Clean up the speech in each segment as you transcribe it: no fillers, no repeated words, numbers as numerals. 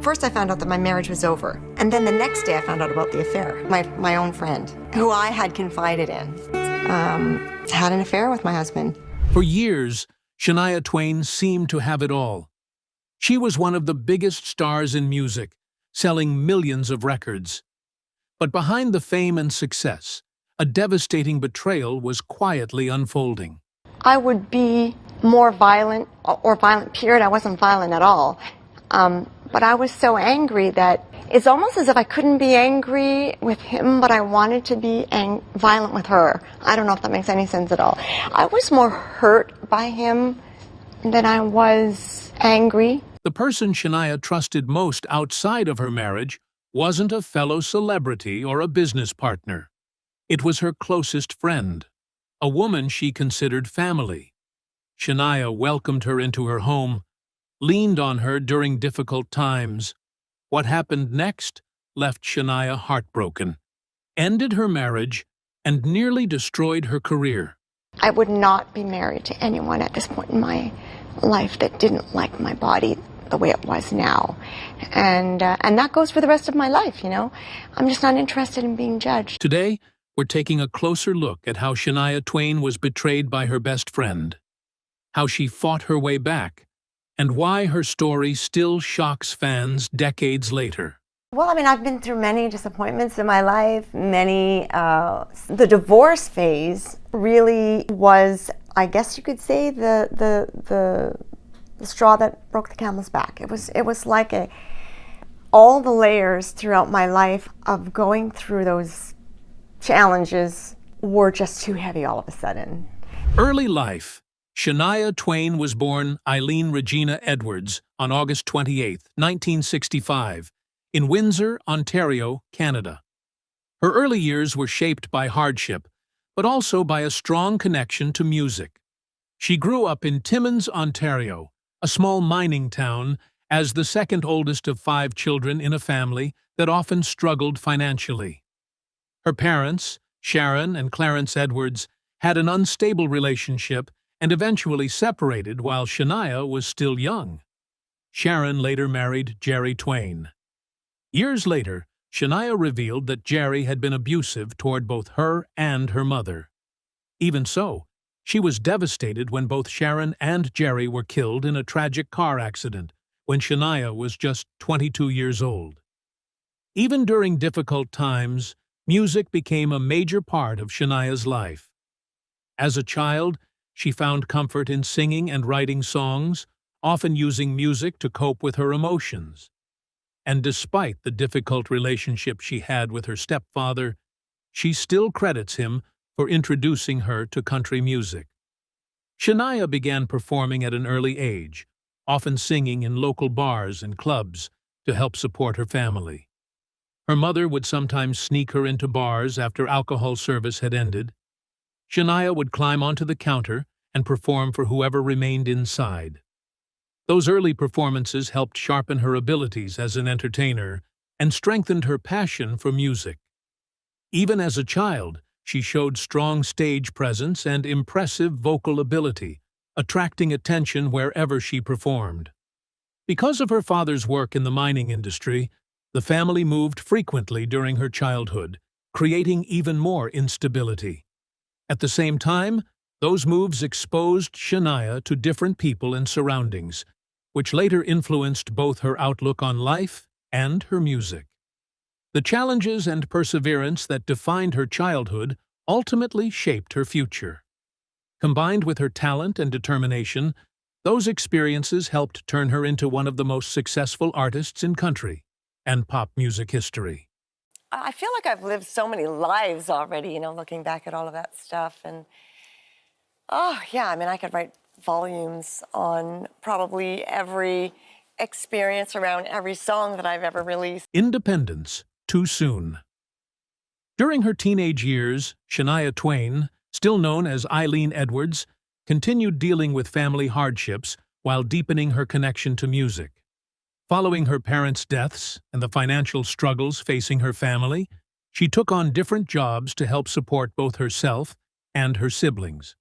First, I found out that my marriage was over. And then the next day, I found out about the affair. My own friend, who I had confided in, had an affair with my husband. For years, Shania Twain seemed to have it all. She was one of the biggest stars in music, selling millions of records. But behind the fame and success, a devastating betrayal was quietly unfolding. I would be more violent, or violent period. I wasn't violent at all. But I was so angry that it's almost as if I couldn't be angry with him, but I wanted to be violent with her. I don't know if that makes any sense at all. I was more hurt by him than I was angry. The person Shania trusted most outside of her marriage wasn't a fellow celebrity or a business partner. It was her closest friend, a woman she considered family. Shania welcomed her into her home, leaned on her during difficult times. What happened next left Shania heartbroken, ended her marriage, and nearly destroyed her career. I would not be married to anyone at this point in my life that didn't like my body the way it was now. And that goes for the rest of my life, you know. I'm just not interested in being judged. Today, we're taking a closer look at how Shania Twain was betrayed by her best friend, how she fought her way back, and why her story still shocks fans decades later. Well, I mean, I've been through many disappointments in my life, the divorce phase really was, I guess you could say, the straw that broke the camel's back. It was like all the layers throughout my life of going through those challenges were just too heavy all of a sudden. Early life. Shania Twain was born Eileen Regina Edwards on August 28, 1965, in Windsor, Ontario, Canada. Her early years were shaped by hardship, but also by a strong connection to music. She grew up in Timmins, Ontario, a small mining town, as the second oldest of 5 children in a family that often struggled financially. Her parents, Sharon and Clarence Edwards, had an unstable relationship and eventually separated while Shania was still young. Sharon later married Jerry Twain. Years later, Shania revealed that Jerry had been abusive toward both her and her mother. Even so, she was devastated when both Sharon and Jerry were killed in a tragic car accident when Shania was just 22 years old. Even during difficult times, music became a major part of Shania's life. As a child, she found comfort in singing and writing songs, often using music to cope with her emotions. And despite the difficult relationship she had with her stepfather, she still credits him for introducing her to country music. Shania began performing at an early age, often singing in local bars and clubs to help support her family. Her mother would sometimes sneak her into bars after alcohol service had ended. Shania would climb onto the counter and perform for whoever remained inside. Those early performances helped sharpen her abilities as an entertainer and strengthened her passion for music. Even as a child, she showed strong stage presence and impressive vocal ability, attracting attention wherever she performed. Because of her father's work in the mining industry, the family moved frequently during her childhood, creating even more instability. At the same time, those moves exposed Shania to different people and surroundings, which later influenced both her outlook on life and her music. The challenges and perseverance that defined her childhood ultimately shaped her future. Combined with her talent and determination, those experiences helped turn her into one of the most successful artists in country and pop music history. I feel like I've lived so many lives already, you know, looking back at all of that stuff. And, oh, yeah, I mean, I could write volumes on probably every experience around every song that I've ever released. Independence, too soon. During her teenage years, Shania Twain, still known as Eileen Edwards, continued dealing with family hardships while deepening her connection to music. Following her parents' deaths and the financial struggles facing her family, she took on different jobs to help support both herself and her siblings.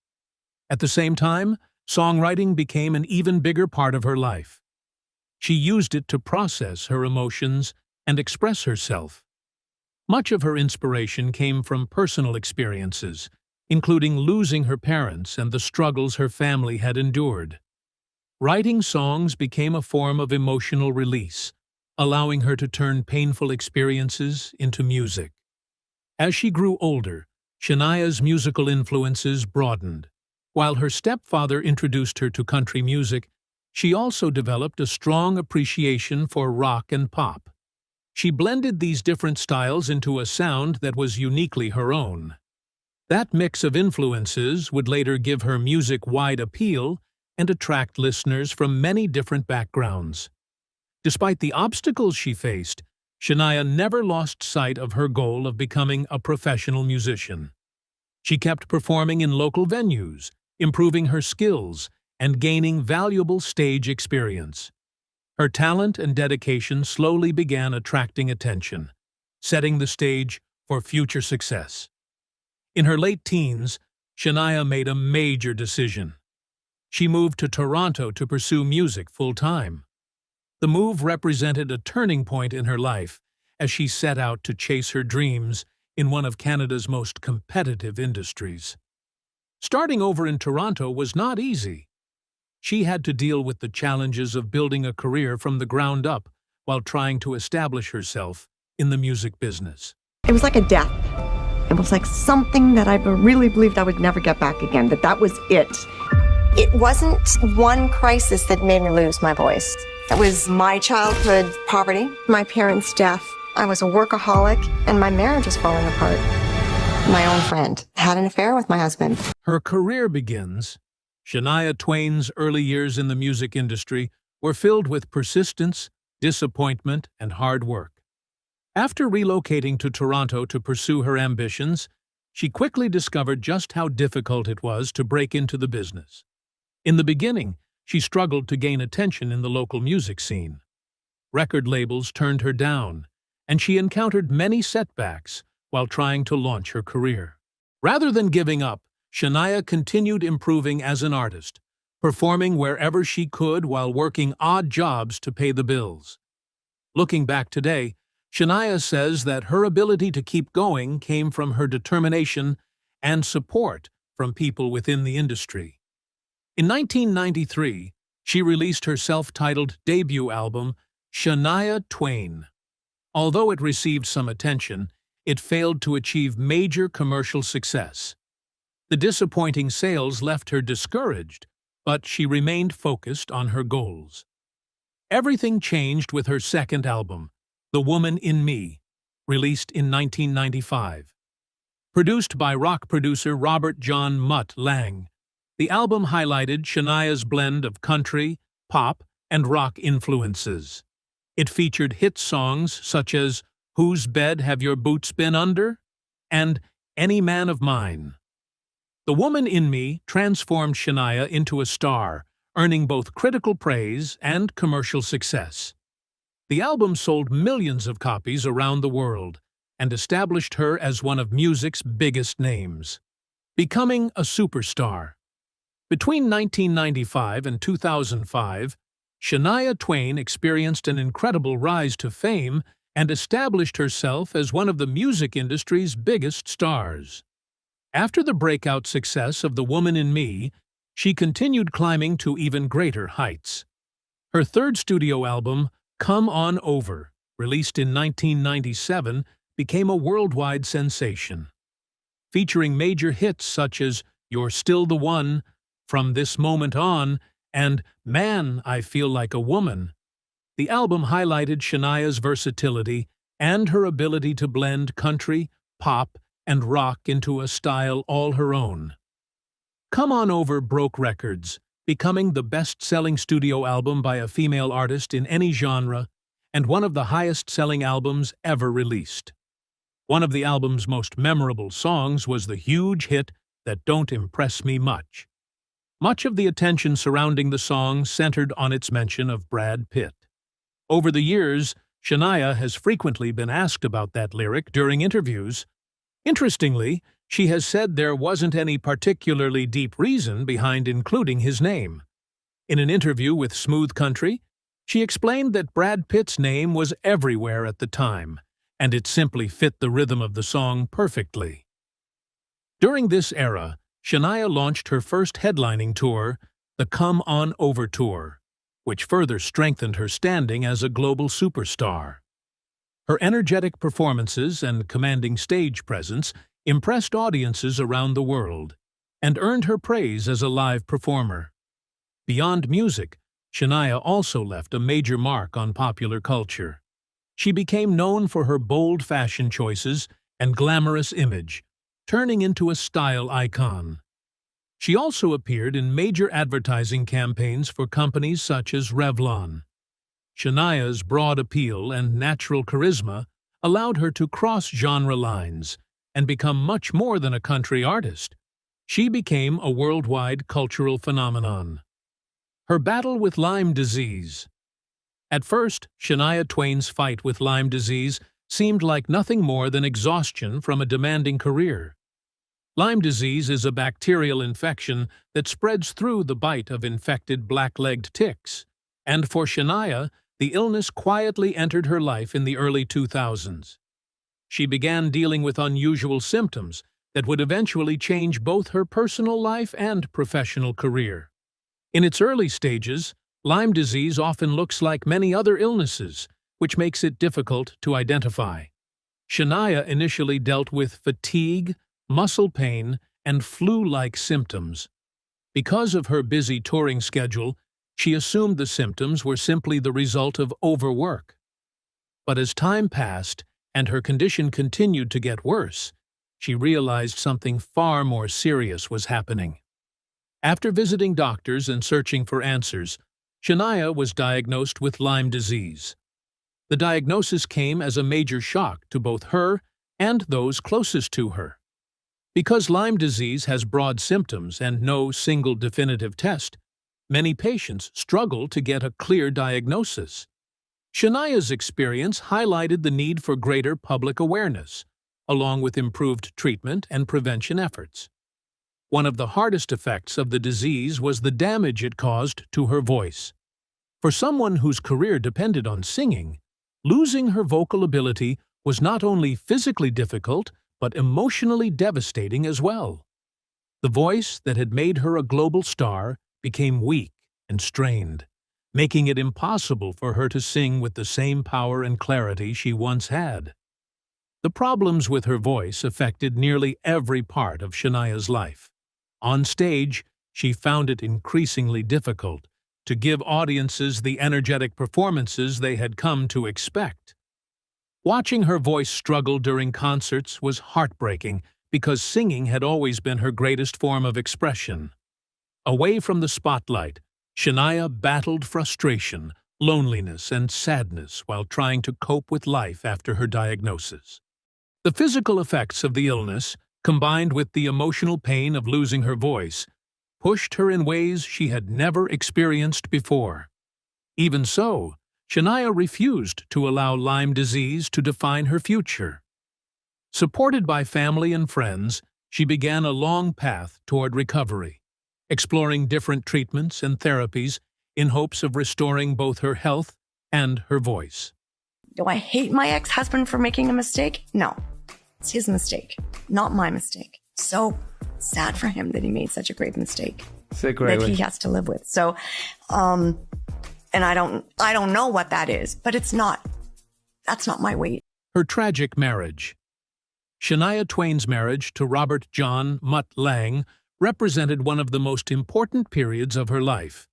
At the same time, songwriting became an even bigger part of her life. She used it to process her emotions and express herself. Much of her inspiration came from personal experiences, including losing her parents and the struggles her family had endured. Writing songs became a form of emotional release, allowing her to turn painful experiences into music. As she grew older, Shania's musical influences broadened. While her stepfather introduced her to country music, she also developed a strong appreciation for rock and pop. She blended these different styles into a sound that was uniquely her own. That mix of influences would later give her music wide appeal and attract listeners from many different backgrounds. Despite the obstacles she faced, Shania never lost sight of her goal of becoming a professional musician. She kept performing in local venues, improving her skills, and gaining valuable stage experience. Her talent and dedication slowly began attracting attention, setting the stage for future success. In her late teens, Shania made a major decision. She moved to Toronto to pursue music full-time. The move represented a turning point in her life as she set out to chase her dreams in one of Canada's most competitive industries. Starting over in Toronto was not easy. She had to deal with the challenges of building a career from the ground up while trying to establish herself in the music business. It was like a death. It was like something that I really believed I would never get back again, that was it. It wasn't one crisis that made me lose my voice. It was my childhood poverty, my parents' death. I was a workaholic, and my marriage was falling apart. My own friend had an affair with my husband. Her career begins. Shania Twain's early years in the music industry were filled with persistence, disappointment, and hard work. After relocating to Toronto to pursue her ambitions, she quickly discovered just how difficult it was to break into the business. In the beginning, she struggled to gain attention in the local music scene. Record labels turned her down, and she encountered many setbacks while trying to launch her career. Rather than giving up, Shania continued improving as an artist, performing wherever she could while working odd jobs to pay the bills. Looking back today, Shania says that her ability to keep going came from her determination and support from people within the industry. In 1993, she released her self-titled debut album, Shania Twain. Although it received some attention, it failed to achieve major commercial success. The disappointing sales left her discouraged, but she remained focused on her goals. Everything changed with her second album, The Woman in Me, released in 1995. Produced by rock producer Robert John Mutt Lang, the album highlighted Shania's blend of country, pop, and rock influences. It featured hit songs such as Whose Bed Have Your Boots Been Under? And Any Man of Mine. The Woman in Me transformed Shania into a star, earning both critical praise and commercial success. The album sold millions of copies around the world and established her as one of music's biggest names. Becoming a superstar. Between 1995 and 2005, Shania Twain experienced an incredible rise to fame and established herself as one of the music industry's biggest stars. After the breakout success of The Woman in Me, she continued climbing to even greater heights. Her third studio album, Come On Over, released in 1997, became a worldwide sensation. Featuring major hits such as You're Still the One, From This Moment On, and Man, I Feel Like a Woman, the album highlighted Shania's versatility and her ability to blend country, pop, and rock into a style all her own. Come On Over broke records, becoming the best-selling studio album by a female artist in any genre and one of the highest-selling albums ever released. One of the album's most memorable songs was the huge hit That Don't Impress Me Much. Much of the attention surrounding the song centered on its mention of Brad Pitt. Over the years, Shania has frequently been asked about that lyric during interviews. Interestingly, she has said there wasn't any particularly deep reason behind including his name. In an interview with Smooth Country, She explained that Brad Pitt's name was everywhere at the time, and it simply fit the rhythm of the song perfectly. During this era, Shania launched her first headlining tour, the Come On Over Tour, which further strengthened her standing as a global superstar. Her energetic performances and commanding stage presence impressed audiences around the world and earned her praise as a live performer. Beyond music, Shania also left a major mark on popular culture. She became known for her bold fashion choices and glamorous image, turning into a style icon. She also appeared in major advertising campaigns for companies such as Revlon. Shania's broad appeal and natural charisma allowed her to cross genre lines and become much more than a country artist. She became a worldwide cultural phenomenon. Her battle with Lyme disease. At first, Shania Twain's fight with Lyme disease seemed like nothing more than exhaustion from a demanding career. Lyme disease is a bacterial infection that spreads through the bite of infected black-legged ticks, and for Shania, the illness quietly entered her life in the early 2000s. She began dealing with unusual symptoms that would eventually change both her personal life and professional career. In its early stages, Lyme disease often looks like many other illnesses, which makes it difficult to identify. Shania initially dealt with fatigue, muscle pain, and flu-like symptoms. Because of her busy touring schedule, she assumed the symptoms were simply the result of overwork. But as time passed and her condition continued to get worse, she realized something far more serious was happening. After visiting doctors and searching for answers, Shania was diagnosed with Lyme disease. The diagnosis came as a major shock to both her and those closest to her. Because Lyme disease has broad symptoms and no single definitive test, many patients struggle to get a clear diagnosis. Shania's experience highlighted the need for greater public awareness, along with improved treatment and prevention efforts. One of the hardest effects of the disease was the damage it caused to her voice. For someone whose career depended on singing, losing her vocal ability was not only physically difficult, but emotionally devastating as well. The voice that had made her a global star became weak and strained, making it impossible for her to sing with the same power and clarity she once had. The problems with her voice affected nearly every part of Shania's life. On stage, she found it increasingly difficult to give audiences the energetic performances they had come to expect. Watching her voice struggle during concerts was heartbreaking because singing had always been her greatest form of expression. Away from the spotlight, Shania battled frustration, loneliness, and sadness while trying to cope with life after her diagnosis. The physical effects of the illness, combined with the emotional pain of losing her voice, pushed her in ways she had never experienced before. Even so, Shania refused to allow Lyme disease to define her future. Supported by family and friends, she began a long path toward recovery, exploring different treatments and therapies in hopes of restoring both her health and her voice. Do I hate my ex-husband for making a mistake? No. It's his mistake, not my mistake. So sad for him that he made such a grave mistake that he has to live with. So, and I don't know what that is, but that's not my weight. Her tragic marriage. Shania Twain's marriage to Robert John Mutt Lang represented one of the most important periods of her life,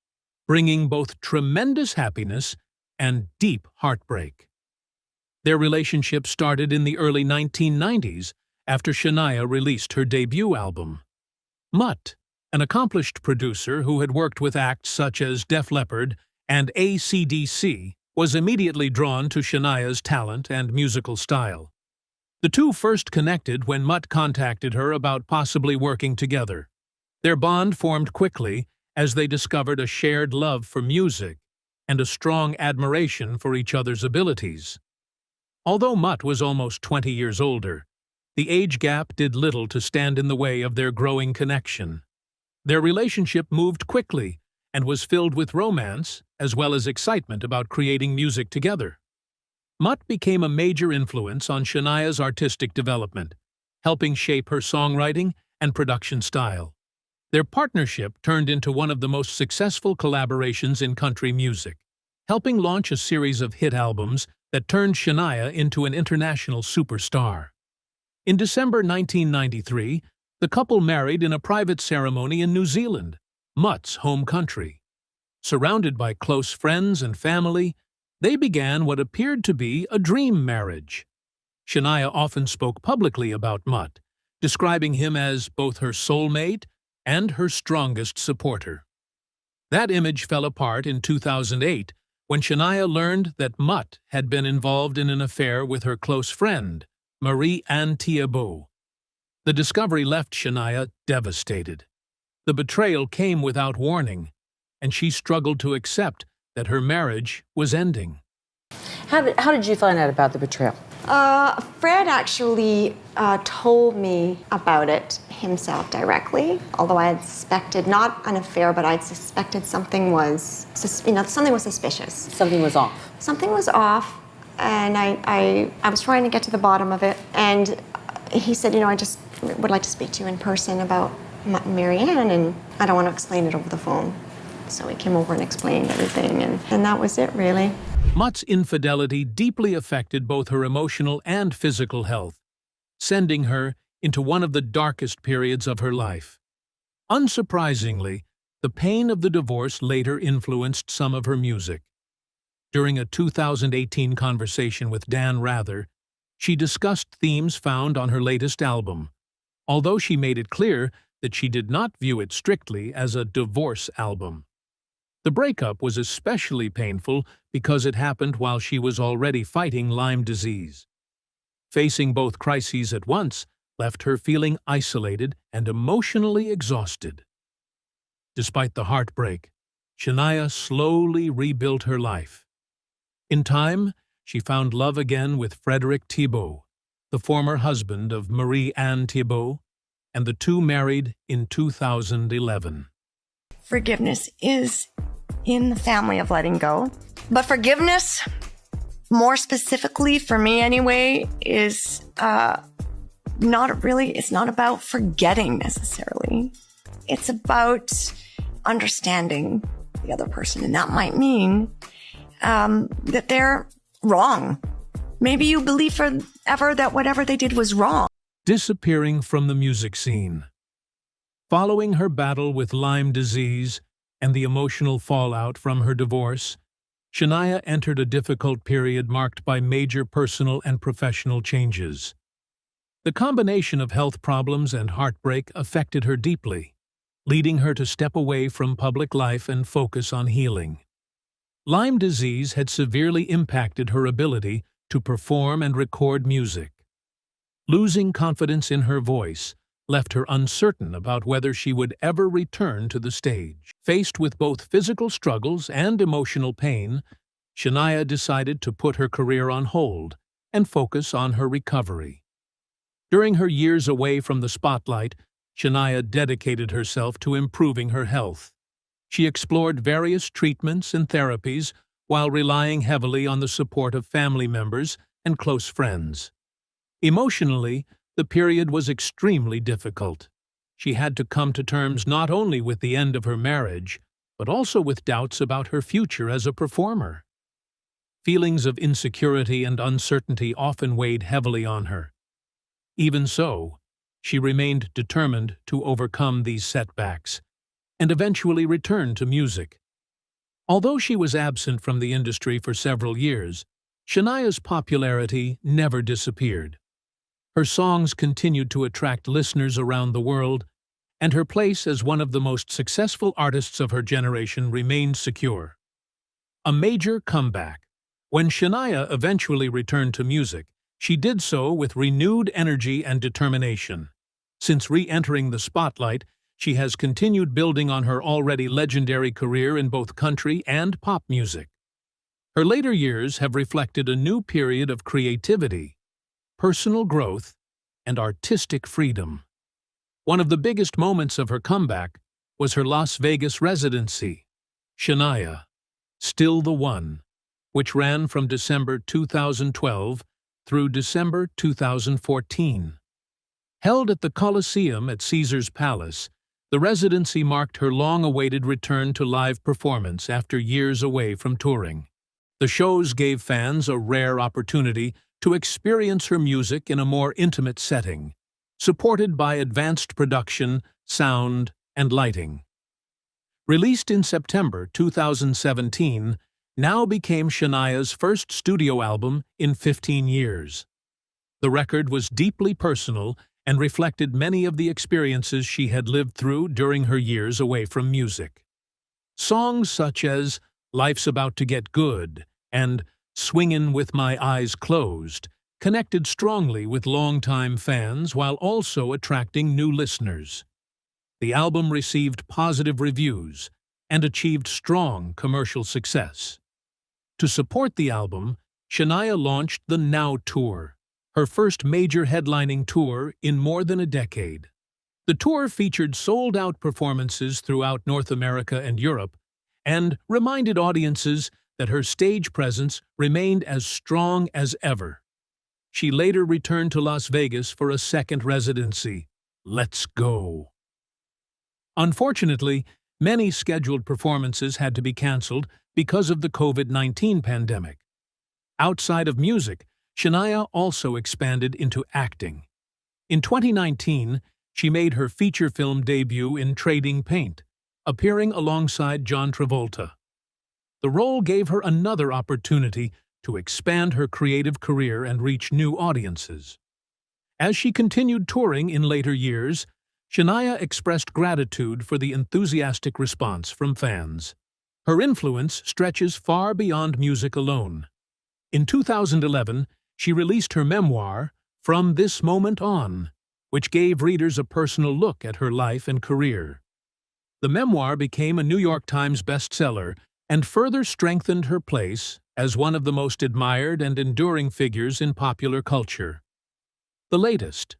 bringing both tremendous happiness and deep heartbreak. Their relationship started in the early 1990s after Shania released her debut album. Mutt, an accomplished producer who had worked with acts such as Def Leppard and AC/DC, was immediately drawn to Shania's talent and musical style. The two first connected when Mutt contacted her about possibly working together. Their bond formed quickly as they discovered a shared love for music and a strong admiration for each other's abilities. Although Mutt was almost 20 years older, the age gap did little to stand in the way of their growing connection. Their relationship moved quickly and was filled with romance as well as excitement about creating music together. Mutt became a major influence on Shania's artistic development, helping shape her songwriting and production style. Their partnership turned into one of the most successful collaborations in country music, helping launch a series of hit albums that turned Shania into an international superstar. In December 1993, the couple married in a private ceremony in New Zealand, Mutt's home country. Surrounded by close friends and family, they began what appeared to be a dream marriage. Shania often spoke publicly about Mutt, describing him as both her soulmate and her strongest supporter. That image fell apart in 2008 when Shania learned that Mutt had been involved in an affair with her close friend, Marie-Anne Thiebaud. The discovery left Shania devastated. The betrayal came without warning, and she struggled to accept that her marriage was ending. How did you find out about the betrayal? Fred actually told me about it himself directly, although I had suspected, not an affair, but I'd suspected something was, something was suspicious. Something was off. Something was off, and I was trying to get to the bottom of it, and he said, I just would like to speak to you in person about Marianne, and I don't want to explain it over the phone. So he came over and explained everything, and that was it, really. Mutt's infidelity deeply affected both her emotional and physical health, sending her into one of the darkest periods of her life. Unsurprisingly, the pain of the divorce later influenced some of her music. During a 2018 conversation with Dan Rather, she discussed themes found on her latest album, although she made it clear that she did not view it strictly as a divorce album. The breakup was especially painful because it happened while she was already fighting Lyme disease. Facing both crises at once left her feeling isolated and emotionally exhausted. Despite the heartbreak, Shania slowly rebuilt her life. In time, she found love again with Frederick Thiebaud, the former husband of Marie-Anne Thiebaud, and the two married in 2011. Forgiveness is in the family of letting go. But forgiveness, more specifically for me anyway, is it's not about forgetting necessarily. It's about understanding the other person. And that might mean that they're wrong. Maybe you believe forever that whatever they did was wrong. Disappearing from the music scene. Following her battle with Lyme disease and the emotional fallout from her divorce, Shania entered a difficult period marked by major personal and professional changes. The combination of health problems and heartbreak affected her deeply, leading her to step away from public life and focus on healing. Lyme disease had severely impacted her ability to perform and record music. Losing confidence in her voice left her uncertain about whether she would ever return to the stage. Faced with both physical struggles and emotional pain, Shania decided to put her career on hold and focus on her recovery. During her years away from the spotlight, Shania dedicated herself to improving her health. She explored various treatments and therapies while relying heavily on the support of family members and close friends. Emotionally, the period was extremely difficult. She had to come to terms not only with the end of her marriage, but also with doubts about her future as a performer. Feelings of insecurity and uncertainty often weighed heavily on her. Even so, she remained determined to overcome these setbacks and eventually return to music. Although she was absent from the industry for several years, Shania's popularity never disappeared. Her songs continued to attract listeners around the world, and her place as one of the most successful artists of her generation remained secure. A major comeback. When Shania eventually returned to music, she did so with renewed energy and determination. Since re-entering the spotlight, she has continued building on her already legendary career in both country and pop music. Her later years have reflected a new period of creativity, personal growth, and artistic freedom. One of the biggest moments of her comeback was her Las Vegas residency, Shania, Still the One, which ran from December 2012 through December 2014. Held at the Coliseum at Caesar's Palace, the residency marked her long-awaited return to live performance after years away from touring. The shows gave fans a rare opportunity to experience her music in a more intimate setting, supported by advanced production, sound, and lighting. Released in September 2017, Now became Shania's first studio album in 15 years. The record was deeply personal and reflected many of the experiences she had lived through during her years away from music. Songs such as Life's About to Get Good and Swingin' with My Eyes Closed connected strongly with longtime fans while also attracting new listeners. The album received positive reviews and achieved strong commercial success. To support the album, Shania launched the Now Tour, her first major headlining tour in more than a decade. The tour featured sold-out performances throughout North America and Europe and reminded audiences that her stage presence remained as strong as ever. She later returned to Las Vegas for a second residency. Let's go! Unfortunately, many scheduled performances had to be canceled because of the COVID-19 pandemic. Outside of music, Shania also expanded into acting. In 2019, she made her feature film debut in Trading Paint, appearing alongside John Travolta. The role gave her another opportunity to expand her creative career and reach new audiences. As she continued touring in later years, Shania expressed gratitude for the enthusiastic response from fans. Her influence stretches far beyond music alone. In 2011, she released her memoir, From This Moment On, which gave readers a personal look at her life and career. The memoir became a New York Times bestseller and further strengthened her place as one of the most admired and enduring figures in popular culture. The latest.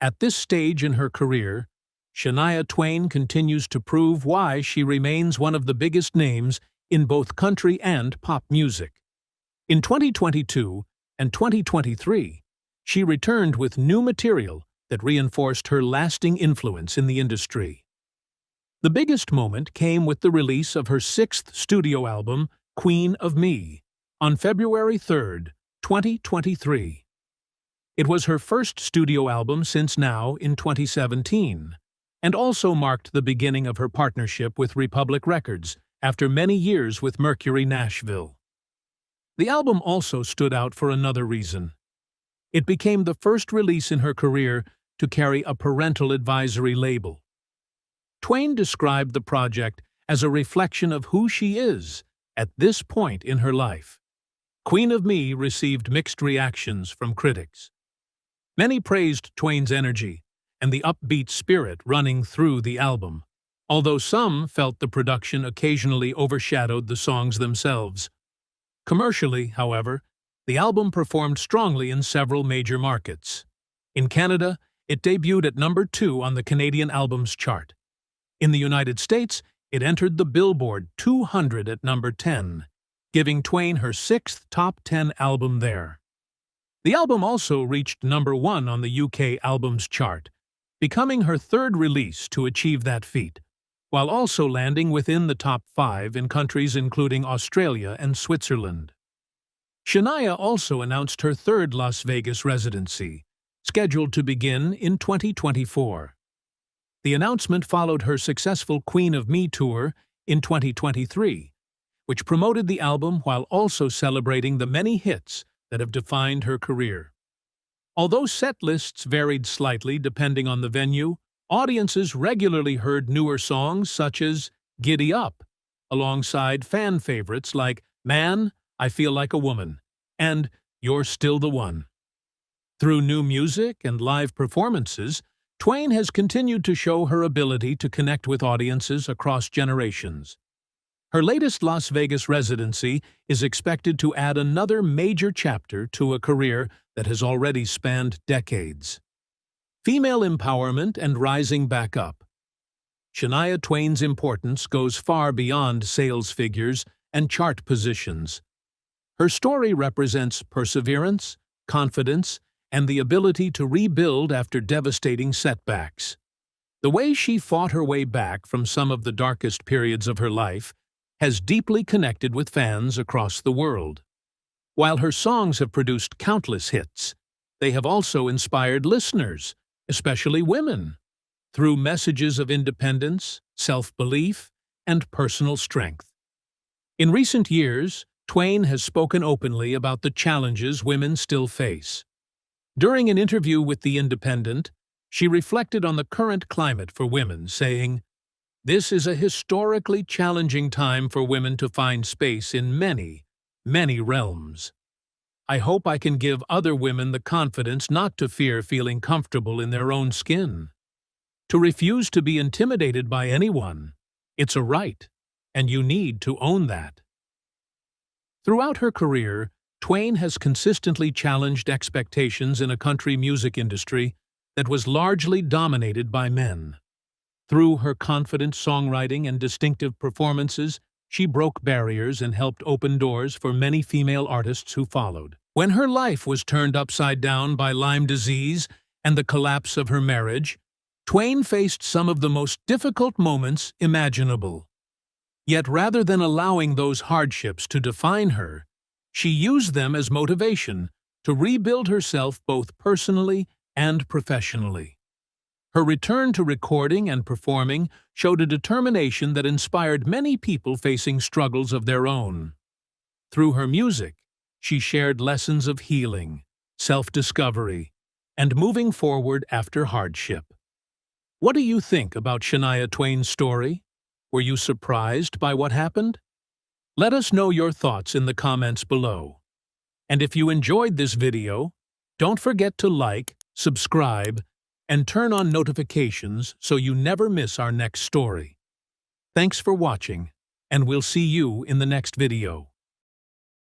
At this stage in her career, Shania Twain continues to prove why she remains one of the biggest names in both country and pop music. In 2022 and 2023, she returned with new material that reinforced her lasting influence in the industry. The biggest moment came with the release of her sixth studio album, Queen of Me, on February 3, 2023. It was her first studio album since Now in 2017, and also marked the beginning of her partnership with Republic Records after many years with Mercury Nashville. The album also stood out for another reason. It became the first release in her career to carry a parental advisory label. Twain described the project as a reflection of who she is at this point in her life. Queen of Me received mixed reactions from critics. Many praised Twain's energy and the upbeat spirit running through the album, although some felt the production occasionally overshadowed the songs themselves. Commercially, however, the album performed strongly in several major markets. In Canada, it debuted at number 2 on the Canadian Albums Chart. In the United States, it entered the Billboard 200 at number 10, giving Twain her 6th top 10 album there. The album also reached number 1 on the UK Albums Chart, becoming her 3rd release to achieve that feat, while also landing within the top 5 in countries including Australia and Switzerland. Shania also announced her 3rd Las Vegas residency, scheduled to begin in 2024. The announcement followed her successful Queen of Me tour in 2023, which promoted the album while also celebrating the many hits that have defined her career. Although set lists varied slightly depending on the venue, audiences regularly heard newer songs such as Giddy Up, alongside fan favorites like Man, I Feel Like a Woman, and You're Still the One. Through new music and live performances, Twain has continued to show her ability to connect with audiences across generations. Her latest Las Vegas residency is expected to add another major chapter to a career that has already spanned decades. Female empowerment and rising back up. Shania Twain's importance goes far beyond sales figures and chart positions. Her story represents perseverance, confidence, and the ability to rebuild after devastating setbacks. The way she fought her way back from some of the darkest periods of her life has deeply connected with fans across the world. While her songs have produced countless hits, they have also inspired listeners, especially women, through messages of independence, self-belief, and personal strength. In recent years, Twain has spoken openly about the challenges women still face. During an interview with The Independent, she reflected on the current climate for women, saying, "This is a historically challenging time for women to find space in many, many realms. I hope I can give other women the confidence not to fear feeling comfortable in their own skin. To refuse to be intimidated by anyone. It's a right, and you need to own that." Throughout her career, Twain has consistently challenged expectations in a country music industry that was largely dominated by men. Through her confident songwriting and distinctive performances, she broke barriers and helped open doors for many female artists who followed. When her life was turned upside down by Lyme disease and the collapse of her marriage, Twain faced some of the most difficult moments imaginable. Yet rather than allowing those hardships to define her, she used them as motivation to rebuild herself both personally and professionally. Her return to recording and performing showed a determination that inspired many people facing struggles of their own. Through her music, she shared lessons of healing, self-discovery, and moving forward after hardship. What do you think about Shania Twain's story? Were you surprised by what happened? Let us know your thoughts in the comments below. And if you enjoyed this video, don't forget to like, subscribe, and turn on notifications so you never miss our next story. Thanks for watching, and we'll see you in the next video.